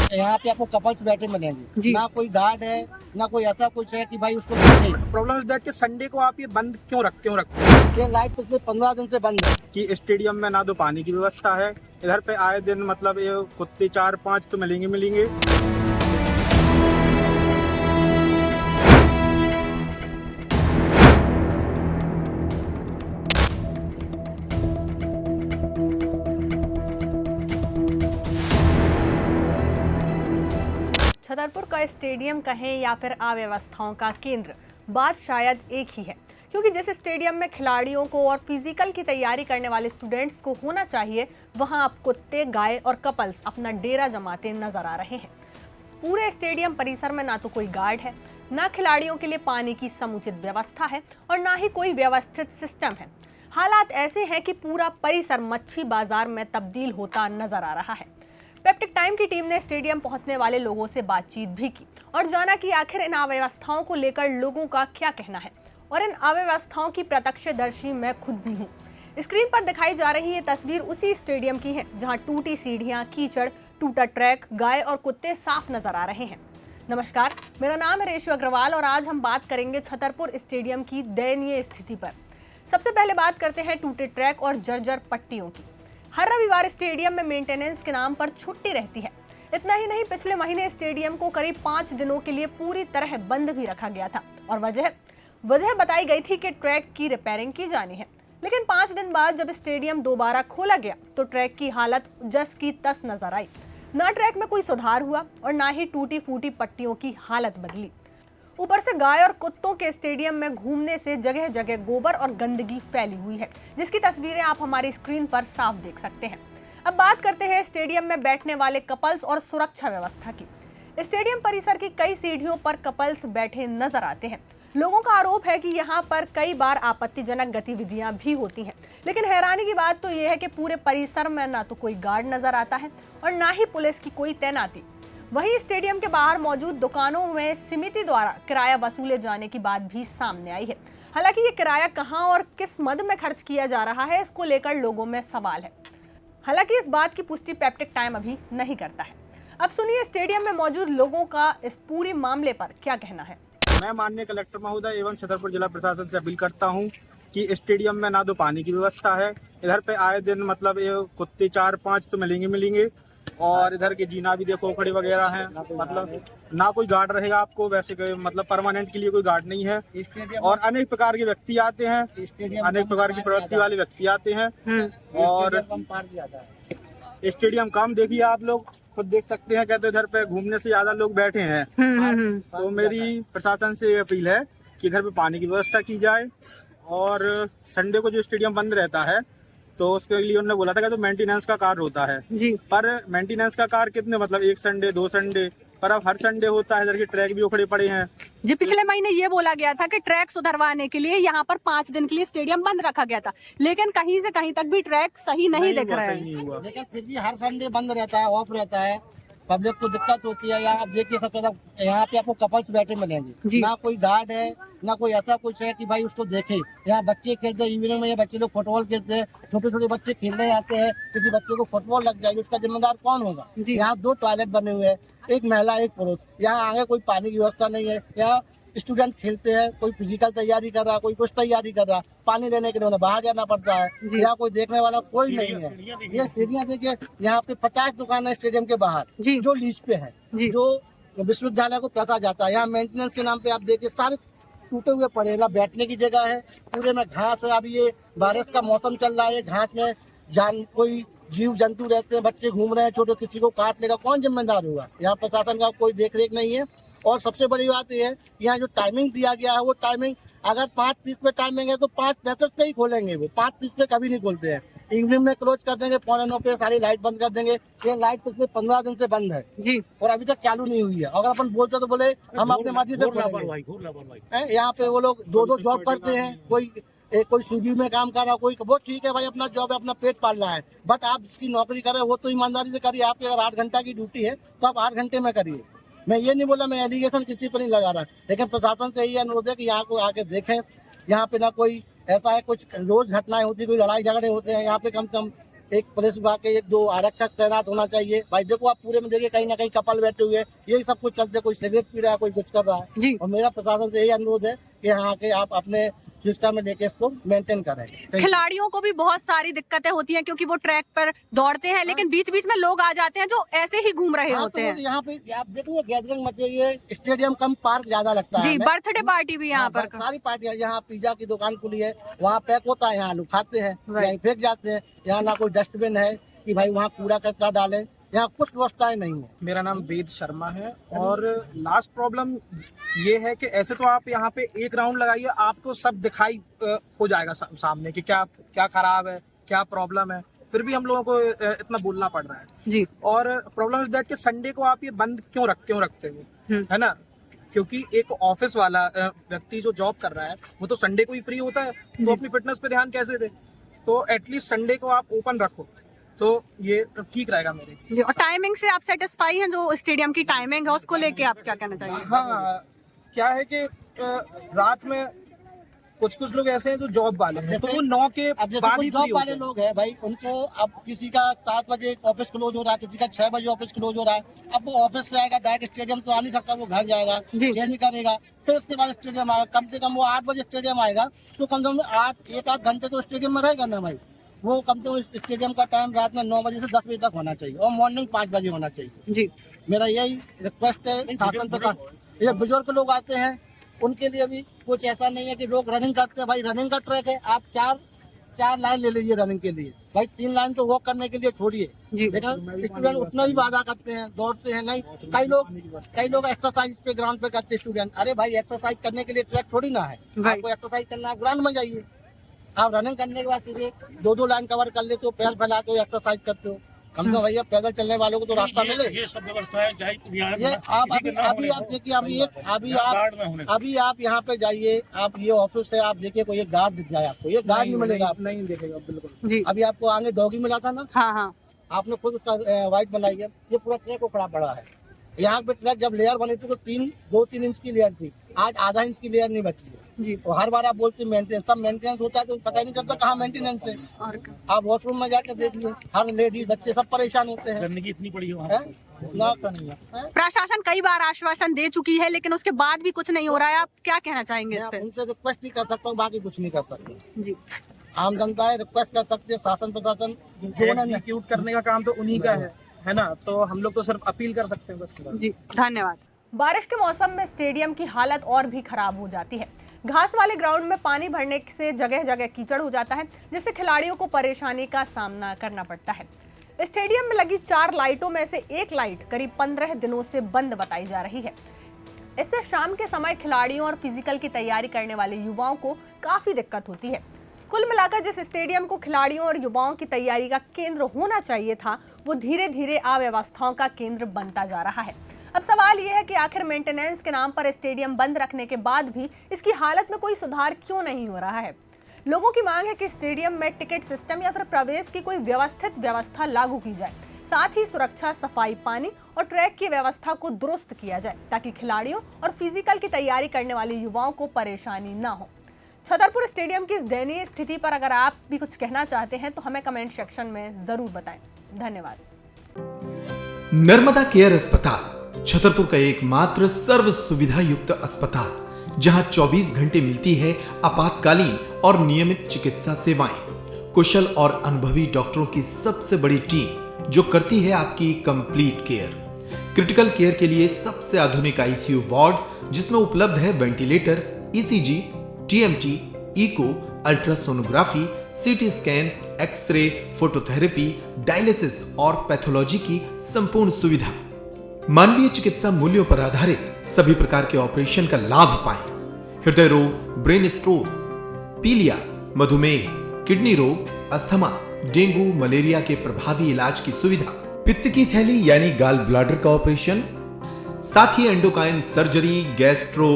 यहाँ पे आपको कपल्स बैठे मिलेंगे, जी। ना कोई गार्ड है, ना कोई ऐसा कुछ है कि भाई उसको देखे। प्रॉब्लम इज दैट कि संडे को आप ये बंद क्यों रखते हैं? ये लाइट पिछले 15 दिन से बंद है। कि स्टेडियम में ना तो पानी की व्यवस्था है, इधर पे आए दिन मतलब ये कुत्ते 4-5 तो मिलेंगे। छतरपुर का स्टेडियम कहें या फिर अव्यवस्थाओं का केंद्र, बात शायद एक ही है, क्योंकि जिस स्टेडियम में खिलाड़ियों को और फिजिकल की तैयारी करने वाले स्टूडेंट्स को होना चाहिए, वहां अब कुत्ते, गाय और कपल्स अपना डेरा जमाते नजर आ रहे हैं। पूरे स्टेडियम परिसर में ना तो कोई गार्ड है, ना खिलाड़ियों के लिए पानी की समुचित व्यवस्था है और ना ही कोई व्यवस्थित सिस्टम है। हालात ऐसे हैं कि पूरा परिसर मच्छी बाजार में तब्दील होता नजर आ रहा है। पेप्टिक टाइम की टीम ने स्टेडियम पहुंचने वाले लोगों से बातचीत भी की और जाना कि आखिर इन अव्यवस्थाओं को लेकर लोगों का क्या कहना है। और इन अव्यवस्थाओं की प्रत्यक्षदर्शी मैं खुद भी हूं। स्क्रीन पर दिखाई जा रही ये तस्वीर उसी स्टेडियम की है जहां टूटी सीढ़ियां, कीचड़, टूटा ट्रैक, गाय और कुत्ते साफ नजर आ रहे हैं। नमस्कार, मेरा नाम है रेशु अग्रवाल और आज हम बात करेंगे छतरपुर स्टेडियम की दयनीय स्थिति पर। सबसे पहले बात करते हैं टूटे ट्रैक और जर्जर पट्टियों की। हर रविवार स्टेडियम में मेंटेनेंस के नाम पर छुट्टी रहती है। इतना ही नहीं, पिछले महीने स्टेडियम को करीब 5 दिनों के लिए पूरी तरह बंद भी रखा गया था और वजह बताई गई थी कि ट्रैक की रिपेयरिंग की जानी है। लेकिन 5 दिन बाद जब स्टेडियम दोबारा खोला गया तो ट्रैक की हालत जस की तस नजर आई। ना ट्रैक में कोई सुधार हुआ और ना ही टूटी फूटी पट्टियों की हालत बदली। ऊपर से गाय और कुत्तों के स्टेडियम में घूमने से जगह जगह गोबर और गंदगी फैली हुई है, जिसकी तस्वीरें आप हमारी स्क्रीन पर साफ देख सकते हैं। अब बात करते हैं स्टेडियम में बैठने वाले कपल्स और सुरक्षा व्यवस्था की। स्टेडियम परिसर की कई सीढ़ियों पर कपल्स बैठे नजर आते हैं। लोगों का आरोप है कि यहाँ पर कई बार आपत्तिजनक गतिविधियां भी होती हैं। लेकिन हैरानी की बात तो यह है कि पूरे परिसर में ना तो कोई गार्ड नजर आता है और ना ही पुलिस की कोई तैनाती। वहीं स्टेडियम के बाहर मौजूद दुकानों में समिति द्वारा किराया वसूले जाने की बात भी सामने आई है। हालांकि ये किराया कहां और किस मद में खर्च किया जा रहा है, इसको लेकर लोगों में सवाल है। हालांकि इस बात की पुष्टि पेप्टिक टाइम अभी नहीं करता है। अब सुनिए स्टेडियम में मौजूद लोगों का इस पूरे मामले पर क्या कहना है। मैं माननीय कलेक्टर महोदय एवं छतरपुर जिला प्रशासन से अपील करता हूं कि स्टेडियम में ना तो पानी की व्यवस्था है, इधर पे आए दिन मतलब ये कुत्ते 4-5 तो मिलेंगे और इधर के जीना भी देखो खड़े वगैरह हैं, मतलब ना कोई गार्ड रहेगा आपको, वैसे कोई मतलब परमानेंट के लिए कोई गार्ड नहीं है और अनेक प्रकार के व्यक्ति आते हैं, अनेक प्रकार की प्रवृत्ति वाले व्यक्ति आते हैं और स्टेडियम कम देखिए आप लोग खुद देख सकते हैं, कहते इधर पे घूमने से ज्यादा लोग बैठे हैं। तो मेरी प्रशासन से ये अपील है कि इधर पे पानी की व्यवस्था की जाए और संडे को जो स्टेडियम बंद रहता है तो उसके लिए उन्होंने बोला था कि तो मेंटेनेंस का कार्य होता है जी। पर मेंटेनेंस का कार्य कितने मतलब 1 संडे 2 संडे, पर अब हर संडे होता है। इधर के ट्रैक भी उखड़े पड़े हैं। जी, पिछले महीने ये बोला गया था कि ट्रैक सुधरवाने के लिए यहाँ पर 5 दिन के लिए स्टेडियम बंद रखा गया था, लेकिन कहीं से कहीं तक भी ट्रैक सही नहीं दिख रहा है। नहीं हुआ। लेकिन फिर भी हर संडे बंद रहता है, ऑफ रहता है, पब्लिक को दिक्कत होती है। यहाँ आप देखिए सबसे ज्यादा यहाँ पे आपको कपल्स बैठे मिलेंगे, ना कोई गार्ड है, ना कोई ऐसा कुछ है कि भाई उसको देखे। यहाँ बच्चे खेलते हैं, इवनिंग में ये बच्चे लोग फुटबॉल खेलते हैं, छोटे छोटे बच्चे खेलने आते हैं, किसी बच्चे को फुटबॉल लग जाएगी उसका जिम्मेदार कौन होगा। यहाँ 2 टॉयलेट बने हुए हैं, एक महिला एक पुरुष। यहाँ आगे कोई पानी की व्यवस्था नहीं है। यहाँ स्टूडेंट खेलते हैं, कोई फिजिकल तैयारी कर रहा, कोई कुछ तैयारी कर रहा, पानी लेने के लिए उन्हें बाहर जाना पड़ता है। यहाँ कोई देखने वाला कोई नहीं है। ये सीढ़ियाँ देखिए, यहाँ पे 50 दुकानें स्टेडियम के बाहर जो लीज पे है, जो विश्वविद्यालय को पैसा जाता है। यहाँ मेंटेनेंस के नाम पे आप देखिए सारे टूटे हुए पड़े, ना बैठने की जगह है, पूरे में घास है। अभी ये बारिश का मौसम चल रहा है, घास में कोई जीव जंतु रहते हैं, बच्चे घूम रहे हैं, छोटे, किसी को काट लेगा, कौन जिम्मेदार होगा। यहाँ प्रशासन का कोई देख रेख नहीं है। और सबसे बड़ी बात यह है, यहाँ जो टाइमिंग दिया गया है वो टाइमिंग अगर 5:30 पे टाइमिंग है तो 5:35 पे ही खोलेंगे। वो 5:30 पे कभी नहीं खोलते हैं। इवनिंग में क्लोज कर देंगे, 8:45 पे सारी लाइट बंद कर देंगे। ये लाइट पिछले 15 दिन से बंद है जी और अभी तक चालू नहीं हुई है। अगर अपन बोलते तो बोले हम अपने मर्जी से खोलेंगे। यहाँ पे वो लोग 2-2 जॉब करते हैं, कोई स्विगी में काम कर रहा, कोई वो ठीक है भाई, अपना जॉब है, अपना पेट पालना है, बट आप जिसकी नौकरी कर रहे हो वो तो ईमानदारी से करिए। आपकी अगर 8 घंटा की ड्यूटी है तो आप 8 घंटे में करिए। मैं ये नहीं बोला, मैं एलिगेशन किसी पर नहीं लगा रहा, लेकिन प्रशासन से यही अनुरोध है कि यहाँ को आके देखें। यहाँ पे ना कोई ऐसा है, कुछ रोज घटनाएं होती, कोई लड़ाई झगड़े होते हैं, यहाँ पे कम से कम एक पुलिस विभाग के 1-2 आरक्षक तैनात होना चाहिए। भाई देखो आप पूरे में देखिए कहीं ना कहीं कपल बैठे हुए हैं, यही सब कुछ चलते, कोई सिगरेट पी रहा है, कोई कुछ कर रहा है जी। और मेरा प्रशासन से यही अनुरोध है कि यहाँ के आप अपने सिस्टम में लेके इसको मेंटेन करें। खिलाड़ियों को भी बहुत सारी दिक्कतें होती हैं क्योंकि वो ट्रैक पर दौड़ते हैं, लेकिन बीच बीच में लोग आ जाते हैं जो ऐसे ही घूम रहे होते हैं। यहाँ पे आप देखिए गैदरिंग मची हुई है, स्टेडियम कम पार्क ज्यादा लगता है। जी, बर्थडे पार्टी भी यहाँ पर सारी पार्टियां, यहाँ पिज्जा की दुकान खुली है, वहाँ पैक होता है, यहाँ लोग खाते हैं, यहीं फेंक जाते हैं। यहाँ ना कोई डस्टबिन है कि भाई वहाँ कूड़ा कचरा डालें, यहाँ कुछ व्यवस्थाएं नहीं है। मेरा नाम वेद शर्मा है और लास्ट प्रॉब्लम ये है कि ऐसे तो आप यहाँ पे एक राउंड लगाइए, आपको सब दिखाई हो जाएगा सामने कि क्या क्या खराब है, क्या प्रॉब्लम है, फिर भी हम लोगों को इतना बोलना पड़ रहा है जी। और प्रॉब्लम इज दैट कि संडे को आप ये बंद क्यों रखते हो, है ना? क्योंकि एक ऑफिस वाला व्यक्ति जो जॉब कर रहा है वो तो संडे को ही फ्री होता है, तो अपनी फिटनेस पे ध्यान कैसे दे? तो एटलीस्ट संडे को आप ओपन रखो तो ये ठीक रहेगा मेरे। जी, और टाइमिंग से आप सेटिस्फाई हैं? जो स्टेडियम की टाइमिंग है उसको लेके आप क्या कहना चाहिए? हाँ, क्या है कि रात में कुछ लोग ऐसे हैं जो जॉब वाले हैं, तो वो 9 के बाद ही जॉब वाले लोग हैं भाई, उनको अब किसी का 7 बजे ऑफिस क्लोज हो रहा है, किसी का 6 बजे ऑफिस क्लोज हो रहा है। अब वो ऑफिस से आएगा डायरेक्ट स्टेडियम तो आ नहीं सकता, वो घर जाएगा, चेंज करेगा, फिर उसके बाद स्टेडियम आएगा। कम से कम वो 8 बजे स्टेडियम आएगा तो कम से कम 1-8 घंटे तो स्टेडियम में रहेगा ना भाई। वो कम से कम स्टेडियम का टाइम रात में 9 बजे से 10 बजे तक होना चाहिए और मॉर्निंग 5 बजे होना चाहिए। जी, मेरा यही रिक्वेस्ट है शासन प्रशासन। ये बुजुर्ग लोग आते हैं, उनके लिए भी कुछ ऐसा नहीं है कि लोग रनिंग करते हैं। भाई रनिंग का ट्रैक है, आप चार लाइन ले लीजिए रनिंग के लिए, भाई 3 लाइन तो वॉक करने के लिए छोड़िए। लेकिन स्टूडेंट उसमें भी बाधा करते हैं, दौड़ते हैं नहीं। कई लोग एक्सरसाइज पे ग्राउंड पे करते हैं स्टूडेंट। अरे भाई एक्सरसाइज करने के लिए ट्रैक थोड़ी ना है, आपको एक्सरसाइज करना है ग्राउंड में जाइए। आप रनिंग करने के बाद सीधे 2-2 लाइन कवर कर लेते हो, पैर फैलाते हो, एक्सरसाइज करते हो। हम तो भैया पैदल चलने वालों को तो रास्ता मिले। ये सब व्यवस्था है, ये आप अभी आप देखिए, अभी आप यहाँ पे जाइए, आप ये ऑफिस है, आप देखिए कोई एक गार्ड दिख जाए आपको, ये गार्ड नहीं मिलेगा, नहीं दिखेगा बिल्कुल जी। अभी आपको आगे डॉगी मिला था ना, हाँ, आपने खुद उसका वाइट बनाई है, ये पूरा ट्रैक उखड़ा पड़ा है। यहाँ पे ट्रैक जब लेयर बनी थी तो 2-3 इंच की लेयर थी, आज आधा इंच की लेयर नहीं बची है जी। और हर बार आप बोलते हैं मेंटेनेंस, सब मेंटेनेंस होता है तो पता ही नहीं चलता कहाँ मेंटेनेंस है। आप वॉशरूम में जाकर देखिए, हर लेडीज बच्चे सब परेशान होते हैं। गंदगी इतनी पड़ी है ना, प्रशासन कई बार आश्वासन दे चुकी है लेकिन उसके बाद भी कुछ नहीं हो रहा है, आप क्या कहना चाहेंगे इस पे? उनसे रिक्वेस्ट ही कर सकता हूँ, बाकी कुछ नहीं कर सकते जी। आम जनता है, रिक्वेस्ट कर सकते हैं। शासन प्रशासन एग्जीक्यूट करने का काम तो उन्हीं का है ना, तो हम लोग तो सिर्फ अपील कर सकते हैं बस। जी, धन्यवाद। बारिश के मौसम में स्टेडियम की हालत और भी खराब हो जाती है। घास वाले ग्राउंड में पानी भरने से जगह जगह कीचड़ हो जाता है, जिससे खिलाड़ियों को परेशानी का सामना करना पड़ता है। स्टेडियम में लगी 4 लाइटों में से एक लाइट करीब 15 दिनों से बंद बताई जा रही है। इससे शाम के समय खिलाड़ियों और फिजिकल की तैयारी करने वाले युवाओं को काफी दिक्कत होती है। कुल मिलाकर जिस स्टेडियम को खिलाड़ियों और युवाओं की तैयारी का केंद्र होना चाहिए था, वो धीरे धीरे अव्यवस्थाओं का केंद्र बनता जा रहा है। अब सवाल ये है कि आखिर मेंटेनेंस के नाम पर स्टेडियम बंद रखने के बाद भी इसकी हालत में कोई सुधार क्यों नहीं हो रहा है? लोगों की मांग है कि स्टेडियम में टिकट सिस्टम या फिर प्रवेश की कोई व्यवस्थित व्यवस्था लागू की जाए, साथ ही सुरक्षा, सफाई, पानी और ट्रैक की व्यवस्था को दुरुस्त किया जाए ताकि खिलाड़ियों और फिजिकल की तैयारी करने वाले युवाओं को परेशानी न हो। छतरपुर स्टेडियम की इस दयनीय स्थिति पर अगर आप भी कुछ कहना चाहते हैं तो हमें कमेंट सेक्शन में जरूर बताएं। धन्यवाद। नर्मदा केयर अस्पताल छतरपुर का एकमात्र सर्व सुविधा युक्त अस्पताल, जहां 24 घंटे मिलती है आपातकालीन और नियमित चिकित्सा सेवाएं। कुशल और अनुभवी डॉक्टरों की सबसे बड़ी टीम जो करती है आपकी कंप्लीट केयर। क्रिटिकल केयर के लिए सबसे आधुनिक आईसीयू वार्ड, जिसमें उपलब्ध है ventilator, ECG, TMT, echo, ultrasonography, CT scan, x ray, phototherapy, dialysis और पैथोलॉजी की संपूर्ण सुविधा। मानवीय चिकित्सा मूल्यों पर आधारित सभी प्रकार के ऑपरेशन का लाभ पाएं। हृदय रोग, ब्रेन स्ट्रोक, पीलिया, मधुमेह, किडनी रोग, अस्थमा, डेंगू, मलेरिया के प्रभावी इलाज की सुविधा, पित्त की थैली यानी गाल ब्लैडर का ऑपरेशन, साथ ही endocrine surgery, gastro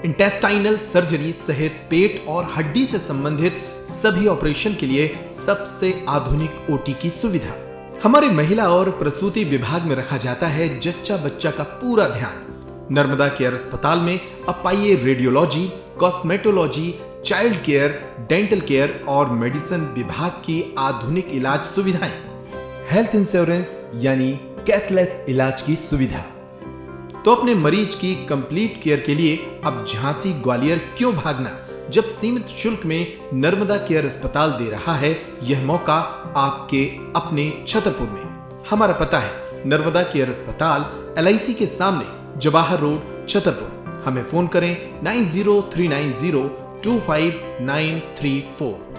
intestinal surgery सहित पेट और हड्डी से संबंधित सभी ऑपरेशन के लिए सबसे आधुनिक ओटी की सुविधा। हमारे महिला और प्रसूति विभाग में रखा जाता है जच्चा बच्चा का पूरा ध्यान। नर्मदा केयर अस्पताल में अब पाइए radiology, cosmetology, child care, dental care और मेडिसिन विभाग की आधुनिक इलाज सुविधाएं। हेल्थ इंश्योरेंस यानी कैशलेस इलाज की सुविधा। तो अपने मरीज की कंप्लीट केयर के लिए अब झांसी ग्वालियर क्यों भागना, जब सीमित शुल्क में नर्मदा केयर अस्पताल दे रहा है यह मौका आपके अपने छतरपुर में। हमारा पता है नर्मदा केयर अस्पताल LIC के सामने, जवाहर रोड, छतरपुर। हमें फोन करें 9039025934।